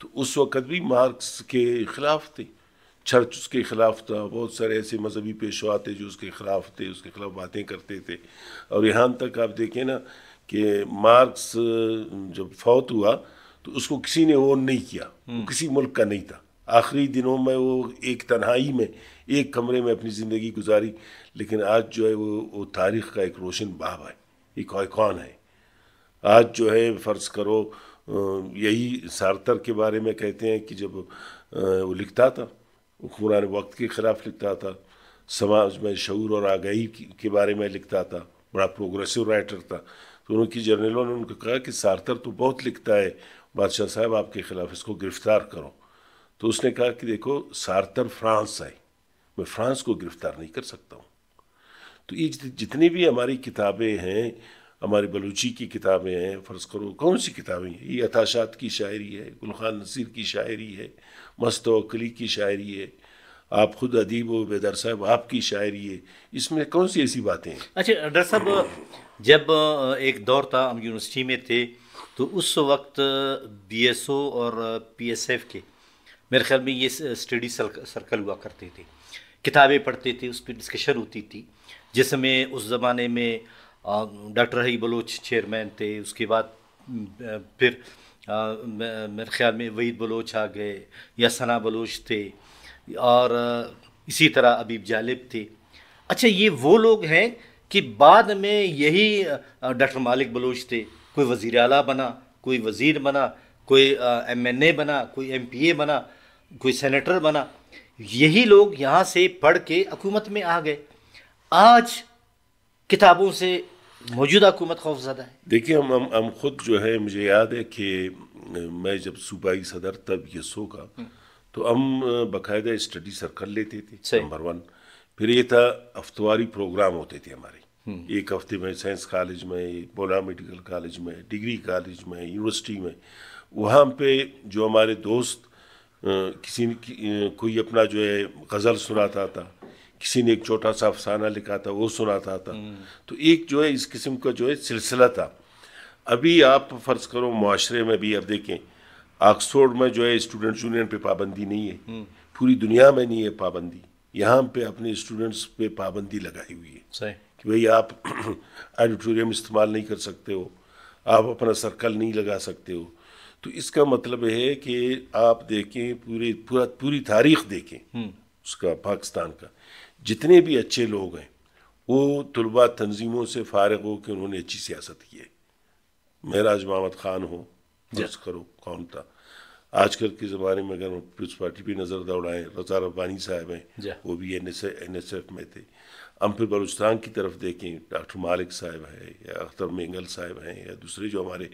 تو اس وقت بھی مارکس کے خلاف تھے، چرچ اس کے خلاف تھا، بہت سارے ایسے مذہبی پیشوا تھے جو اس کے خلاف تھے، اس کے خلاف باتیں کرتے تھے. اور یہاں تک آپ دیکھیں نا کہ مارکس جب فوت ہوا تو اس کو کسی نے اون نہیں کیا، وہ کسی ملک کا نہیں تھا. آخری دنوں میں وہ ایک تنہائی میں ایک کمرے میں اپنی زندگی گزاری، لیکن آج جو ہے وہ تاریخ کا ایک روشن باب ہے، ایک آئیکن ہے. آج جو ہے فرض کرو یہی سارتر کے بارے میں کہتے ہیں کہ جب وہ لکھتا تھا، حکمران وقت کے خلاف لکھتا تھا، سماج میں شعور اور آگاہی کے بارے میں لکھتا تھا، بڑا پروگریسو رائٹر تھا. تو ان کی جرنلوں نے ان کو کہا کہ سارتر تو بہت لکھتا ہے بادشاہ صاحب آپ کے خلاف، اس کو گرفتار کرو. تو اس نے کہا کہ دیکھو سارتر فرانس ہے، میں فرانس کو گرفتار نہیں کر سکتا ہوں. تو یہ جتنی بھی ہماری کتابیں ہیں، ہماری بلوچی کی کتابیں ہیں، فرض کرو کون سی کتابیں ہیں، یہ عطاشات کی شاعری ہے، گلخان نصیر کی شاعری ہے، مستوکلی کی شاعری ہے، آپ خود ادیب و بیدار صاحب آپ کی شاعری ہے، اس میں کون سی ایسی باتیں ہیں؟ اچھا ڈاکٹر صاحب، جب ایک دور تھا ہم یونیورسٹی میں تھے تو اس وقت بی ایس او اور پی ایس ایف کے میرے خیال میں یہ اسٹڈی سرکل ہوا کرتے تھے، کتابیں پڑھتے تھے، اس پہ ڈسکشن ہوتی تھی، جس میں اس زمانے میں ڈاکٹر رحی بلوچ چیئرمین تھے، اس کے بعد پھر میرے خیال میں وحید بلوچ آ گئے یا ثنا بلوچ تھے، اور اسی طرح ابیب جالب تھے. اچھا یہ وہ لوگ ہیں کہ بعد میں یہی ڈاکٹر مالک بلوچ تھے، کوئی وزیر اعلیٰ بنا، کوئی وزیر بنا، کوئی ایم این اے بنا، کوئی ایم پی اے بنا، کوئی سینیٹر بنا، یہی لوگ یہاں سے پڑھ کے حکومت میں آ گئے. آج کتابوں سے موجودہ حکومت خوف زدہ ہے. دیکھیے ہم خود جو ہے، مجھے یاد ہے کہ میں جب صوبائی صدر تھا بی ایس او کا، تو ہم باقاعدہ اسٹڈی سرکل لیتے تھے. نمبر 1 پھر یہ تھا ہفتواری پروگرام ہوتے تھے ہمارے، ایک ہفتے میں سائنس کالج میں، بولا میڈیکل کالج میں، ڈگری کالج میں، یونیورسٹی میں. وہاں پہ جو ہمارے دوست کسی کوئی اپنا جو ہے غزل سناتا تھا، کسی نے ایک چھوٹا سا افسانہ لکھا تھا وہ سناتا تھا. تو ایک جو ہے اس قسم کا جو ہے سلسلہ تھا. ابھی آپ فرض کرو معاشرے میں بھی اب دیکھیں، آکسفورڈ میں جو ہے اسٹوڈنٹس یونین پہ پابندی نہیں ہے، پوری دنیا میں نہیں ہے پابندی. یہاں پہ اپنے اسٹوڈنٹس پہ پابندی لگائی ہوئی ہے صحیح کہ بھئی آپ آڈیٹوریم استعمال نہیں کر سکتے ہو، آپ اپنا سرکل نہیں لگا سکتے ہو. تو اس کا مطلب ہے کہ آپ دیکھیں پوری تاریخ دیکھیں اس کا، پاکستان کا جتنے بھی اچھے لوگ ہیں وہ طلباء تنظیموں سے فارغ ہو کے انہوں نے اچھی سیاست کی ہے. معراج محمد خان ہو، فرض کرو کون تھا. آج کل کے زمانے میں اگر پیپلز پارٹی پہ نظر دوڑائیں، رضا ربانی صاحب ہیں، وہ بھی این ایس ایف میں تھے. ہم پھر بلوچستان کی طرف دیکھیں، ڈاکٹر مالک صاحب ہے یا اختر مینگل صاحب ہیں یا دوسرے جو ہمارے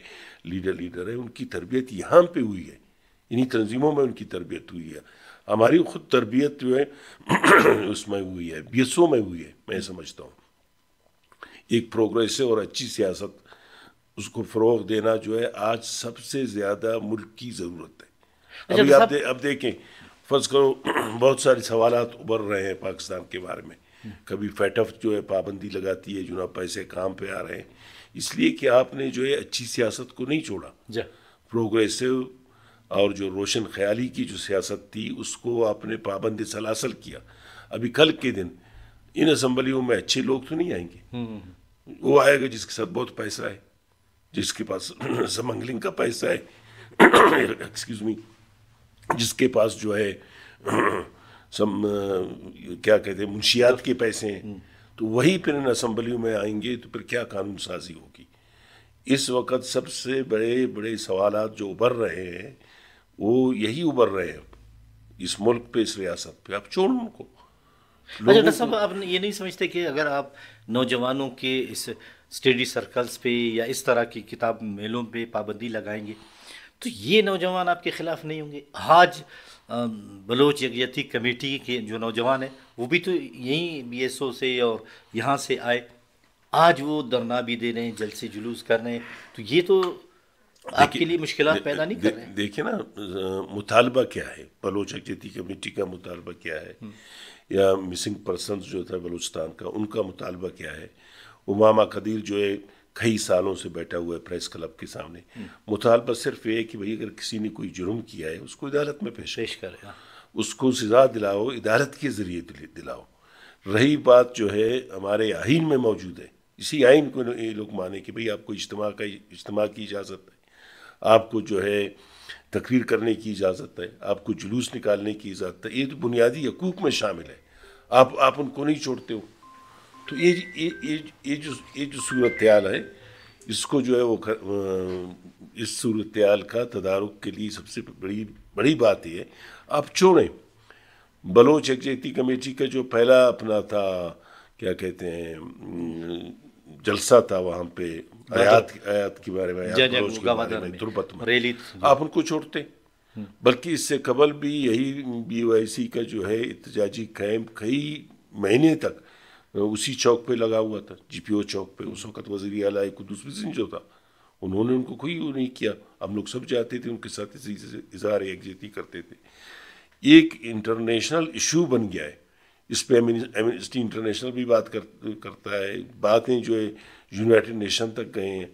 لیڈر ہیں، ان کی تربیت یہاں پہ ہوئی ہے، انہی تنظیموں میں ان کی تربیت ہوئی ہے. ہماری خود تربیت جو ہے اس میں ہوئی ہے، بی ایس او میں ہوئی ہے. میں سمجھتا ہوں ایک پروگریسو اور اچھی سیاست، اس کو فروغ دینا جو ہے آج سب سے زیادہ ملک کی ضرورت ہے. ابھی اب دیکھیں، فرض کرو بہت سارے سوالات ابھر رہے ہیں پاکستان کے بارے میں. کبھی فیٹف جو ہے پابندی لگاتی ہے جناب پیسے کام پہ آ رہے ہیں، اس لیے کہ آپ نے جو ہے اچھی سیاست کو نہیں چھوڑا. پروگریسو اور جو روشن خیالی کی جو سیاست تھی اس کو آپ نے پابند سلاسل کیا. ابھی کل کے دن ان اسمبلیوں میں اچھے لوگ تو نہیں آئیں گے، وہ آئے گا جس کے ساتھ بہت پیسہ ہے، جس کے پاس سمنگلنگ کا پیسہ ہے، ایکسکیوز می، جس کے پاس جو ہے کیا کہتے ہیں منشیات کے پیسے ہیں. تو وہی پھر ان اسمبلیوں میں آئیں گے تو پھر کیا قانون سازی ہوگی. اس وقت سب سے بڑے سوالات جو ابھر رہے ہیں وہ یہی ابھر رہے ہیں اس ملک پہ، اس ریاست پہ. آپ چھوڑیں ان کو. اچھا ڈاکٹر صاحب، آپ یہ نہیں سمجھتے کہ اگر آپ نوجوانوں کے اس اسٹڈی سرکلز پہ یا اس طرح کی کتاب میلوں پہ پابندی لگائیں گے تو یہ نوجوان آپ کے خلاف نہیں ہوں گے؟ آج بلوچ یکجہتی کمیٹی کے جو نوجوان ہیں وہ بھی تو یہیں بی ایس او سے اور یہاں سے آئے، آج وہ دھرنا بھی دے رہے ہیں، جلسے جلوس کر رہے ہیں، تو یہ تو آپ کے لیے مشکلات پیدا نہیں کر رہے ہیں؟ دیکھیں نا مطالبہ کیا ہے، بلوچ یکجہتی کمیٹی کا مطالبہ کیا ہے، یا مسنگ پرسنز جو تھا بلوچستان کا ان کا مطالبہ کیا ہے. امامہ قدیر جو ہے کئی سالوں سے بیٹھا ہوا ہے پریس کلب کے سامنے. مطالبہ صرف یہ ہے کہ بھئی اگر کسی نے کوئی جرم کیا ہے اس کو عدالت میں پیش کرے. اس کو سزا دلاؤ، عدالت کے ذریعے دلاؤ. رہی بات جو ہے ہمارے آئین میں موجود ہے، اسی آئین کو یہ لوگ مانے کہ بھئی آپ کو اجتماع کی اجازت ہے، آپ کو جو ہے تقریر کرنے کی اجازت ہے، آپ کو جلوس نکالنے کی اجازت ہے. یہ تو بنیادی حقوق میں شامل ہے، آپ ان کو نہیں چھوڑتے ہو. تو یہ جو صورتحال ہے، اس کو جو ہے وہ اس صورتحال کا تدارک کے لیے سب سے بڑی بات یہ ہے آپ چھوڑیں. بلوچ یکجہتی کمیٹی کا جو پہلا اپنا تھا کیا کہتے ہیں جلسہ تھا وہاں پہ آیات کے بارے میں، آیات بلوچ کے بارے میں تربت میں، آپ ان کو چھوڑتے. بلکہ اس سے قبل بھی یہی بی او آئی سی کا جو ہے احتجاجی کیمپ کئی مہینے تک اسی چوک پہ لگا ہوا تھا، جی پی او چوک پہ. اس وقت وزیر اعلیٰ قدوس بزن جو تھا، انہوں نے ان کو کوئی وہ نہیں کیا. ہم لوگ سب جاتے تھے ان کے ساتھ اظہار یکجہتی کرتے تھے. ایک انٹرنیشنل ایشو بن گیا ہے، اس پہ ایمنسٹی انٹرنیشنل بھی بات کرتا ہے، باتیں جو ہے یونائٹڈ نیشن تک گئے ہیں.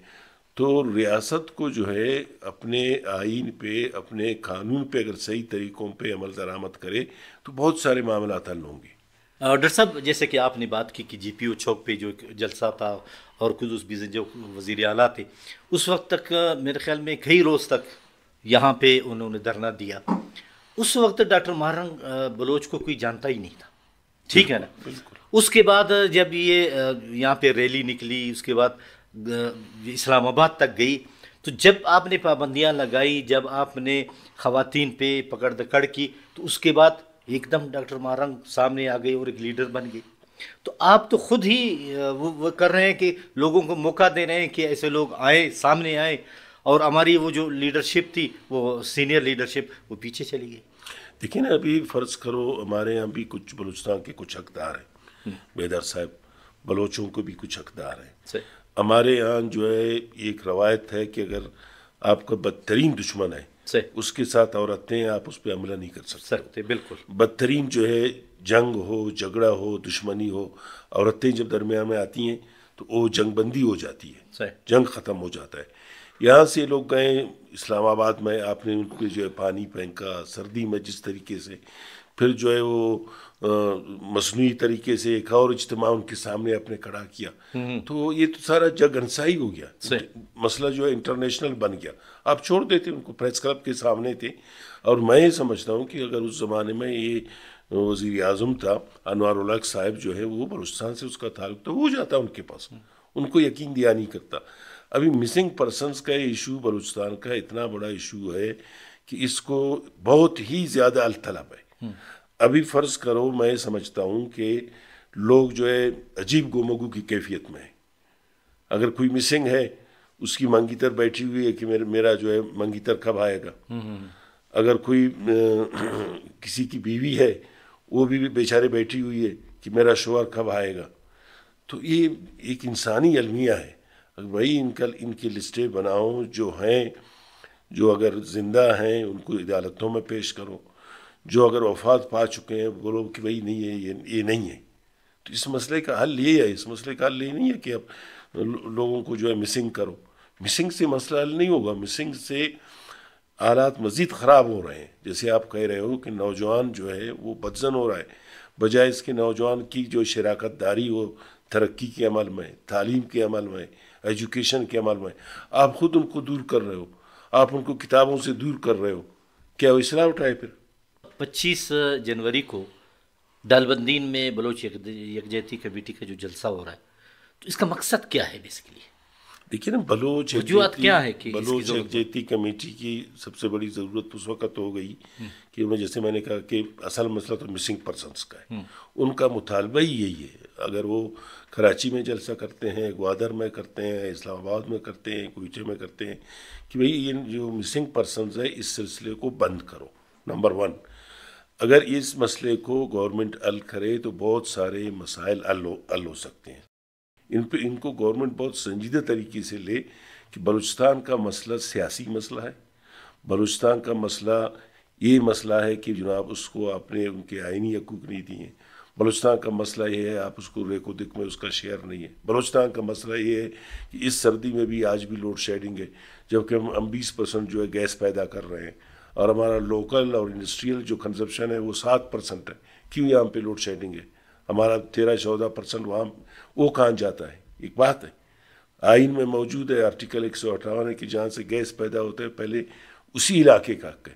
تو ریاست کو جو ہے اپنے آئین پہ، اپنے قانون پہ اگر صحیح طریقوں پہ عمل درآمد کرے تو بہت سارے معاملات حل ہوں گے. ڈاکٹر صاحب جیسے کہ آپ نے بات کی کہ جی پی او چوک پہ جو جلسہ تھا اور قدوس بیزن جو وزیر اعلیٰ تھے، اس وقت تک میرے خیال میں کئی روز تک یہاں پہ انہوں نے دھرنا دیا. اس وقت ڈاکٹر مہرنگ بلوچ کو کوئی جانتا ہی نہیں تھا، ٹھیک ہے نا. بالکل. اس کے بعد جب یہ یہاں پہ ریلی نکلی، اس کے بعد اسلام آباد تک گئی، تو جب آپ نے پابندیاں لگائی، جب آپ نے خواتین پہ پکڑ دکڑ کی، تو اس کے بعد ایک دم ڈاکٹر مہرنگ سامنے آ گئی اور ایک لیڈر بن گئی. تو آپ تو خود ہی وہ کر رہے ہیں کہ لوگوں کو موقع دے رہے ہیں کہ ایسے لوگ آئیں، سامنے آئیں، اور ہماری وہ جو لیڈرشپ تھی، وہ سینئر لیڈرشپ، وہ پیچھے چلی گئی. دیکھیں نا، ابھی فرض کرو ہمارے یہاں بھی کچھ بلوچستان کے کچھ حقدار ہیں، بیدر صاحب، بلوچوں کو بھی کچھ حقدار ہیں. ہمارے یہاں جو ہے ایک روایت ہے کہ اگر آپ کا بدترین دشمن ہے اس کے ساتھ عورتیں، آپ اس پہ حملہ نہیں کر سکتے. بالکل. بدترین جو ہے جنگ ہو، جھگڑا ہو، دشمنی ہو، عورتیں جب درمیان میں آتی ہیں تو وہ جنگ بندی ہو جاتی ہے، جنگ ختم ہو جاتا ہے. یہاں سے لوگ گئے اسلام آباد میں، آپ نے ان کو جو ہے پانی پھینکا سردی میں جس طریقے سے، پھر جو ہے وہ مصنوعی طریقے سے ایک اور اجتماع ان کے سامنے اپنے کھڑا کیا. تو یہ تو سارا جگ ہنسائی ہو گیا، مسئلہ جو ہے انٹرنیشنل بن گیا. آپ چھوڑ دیتے ان کو، پریس کلب کے سامنے تھے. اور میں یہ سمجھتا ہوں کہ اگر اس زمانے میں یہ وزیر اعظم تھا انوار الحق صاحب جو ہے، وہ بلوچستان سے اس کا تعلق تو ہو جاتا ان کے پاس، ان کو یقین دیا نہیں کرتا. ابھی مسنگ پرسنز کا ایشو بلوچستان کا اتنا بڑا ایشو ہے کہ اس کو بہت ہی زیادہ الطلب ہے. ابھی فرض کرو، میں سمجھتا ہوں کہ لوگ جو ہے عجیب گومگو کی کیفیت میں ہے. اگر کوئی مسنگ ہے، اس کی منگیتر بیٹھی ہوئی ہے کہ میرا جو ہے منگیتر کب آئے گا. اگر کوئی کسی کی بیوی ہے، وہ بھی بیچارے بیٹھی ہوئی ہے کہ میرا شوہر کب آئے گا. تو یہ ایک انسانی المیہ ہے. بھائی ان کی لسٹیں بناؤ جو ہیں، جو اگر زندہ ہیں ان کو عدالتوں میں پیش کرو، جو اگر وفات پا چکے ہیں بولو کہ بھائی نہیں ہے، یہ نہیں ہے. تو اس مسئلے کا حل یہ ہے، اس مسئلے کا حل یہ نہیں ہے کہ اب لوگوں کو جو ہے مسنگ کرو. مسنگ سے مسئلہ حل نہیں ہوگا. مسنگ سے حالات مزید خراب ہو رہے ہیں. جیسے آپ کہہ رہے ہو کہ نوجوان جو ہے وہ بدزن ہو رہا ہے، بجائے اس کے نوجوان کی جو شراکت داری ہو ترقی کے عمل میں، تعلیم کے عمل میں، ایجوکیشن کے عمل میں، آپ خود ان کو دور کر رہے ہو، آپ ان کو کتابوں سے دور کر رہے ہو. کیا وہ اصلاح اٹھائے؟ پھر 25 جنوری کو ڈالبندین میں بلوچ یکجہتی کمیٹی کا جو جلسہ ہو رہا ہے، تو اس کا مقصد کیا ہے بیسیکلی؟ دیکھیے نا، بلوچ یکجہتی کمیٹی کی سب سے بڑی ضرورت اس وقت ہو گئی کہ جیسے میں نے کہا کہ اصل مسئلہ تو مسنگ پرسنس کا ہے. ان کا مطالبہ ہی یہی ہے. اگر وہ کراچی میں جلسہ کرتے ہیں، گوادر میں کرتے ہیں، اسلام آباد میں کرتے ہیں، کوئٹے میں کرتے ہیں کہ بھئی یہ جو مسنگ پرسنز ہے اس سلسلے کو بند کرو. نمبر 1، اگر اس مسئلے کو گورنمنٹ حل کرے تو بہت سارے مسائل حل ہو سکتے ہیں. ان کو گورنمنٹ بہت سنجیدہ طریقے سے لے کہ بلوچستان کا مسئلہ سیاسی مسئلہ ہے. بلوچستان کا مسئلہ یہ مسئلہ ہے کہ جناب اس کو آپ نے ان کے آئینی حقوق نہیں دیے. بلوچستان کا مسئلہ یہ ہے، آپ اس کو ریکو دک میں اس کا شیئر نہیں ہے۔ بلوچستان کا مسئلہ یہ ہے کہ اس سردی میں بھی آج بھی لوڈ شیڈنگ ہے، جبکہ ہم 20% جو ہے گیس پیدا کر رہے ہیں، اور ہمارا لوکل اور انڈسٹریل جو کنزپشن ہے وہ 7% ہے۔ کیوں یہاں پہ لوڈ شیڈنگ ہے؟ ہمارا 13-14% وہاں وہ کہاں جاتا ہے؟ ایک بات ہے، آئین میں موجود ہے آرٹیکل 158 ہے کہ جہاں سے گیس پیدا ہوتا ہے پہلے اسی علاقے کا حق ہے،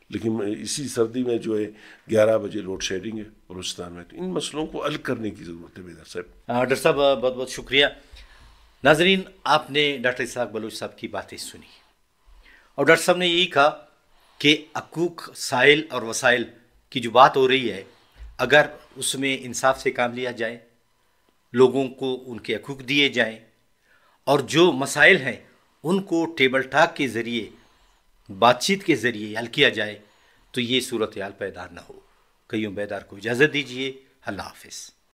لیکن اسی سردی میں جو ہے 11 بجے لوڈ شیڈنگ ہے بلوچستان میں۔ ان مسئلوں کو حل کرنے کی ضرورت ہے بیدر صاحب۔ ڈاکٹر صاحب بہت بہت شکریہ۔ ناظرین، آپ نے ڈاکٹر اسحاق بلوچ صاحب کی باتیں سنی، اور ڈاکٹر صاحب نے یہی کہا کہ حقوق سائل اور وسائل کی جو بات ہو رہی ہے، اگر اس میں انصاف سے کام لیا جائے، لوگوں کو ان کے حقوق دیے جائیں، اور جو مسائل ہیں ان کو ٹیبل ٹاک کے ذریعے، بات چیت کے ذریعے حل کیا جائے، تو یہ صورتحال پیدا نہ ہو۔ قیوم بیدار کو اجازت دیجیے، اللہ حافظ۔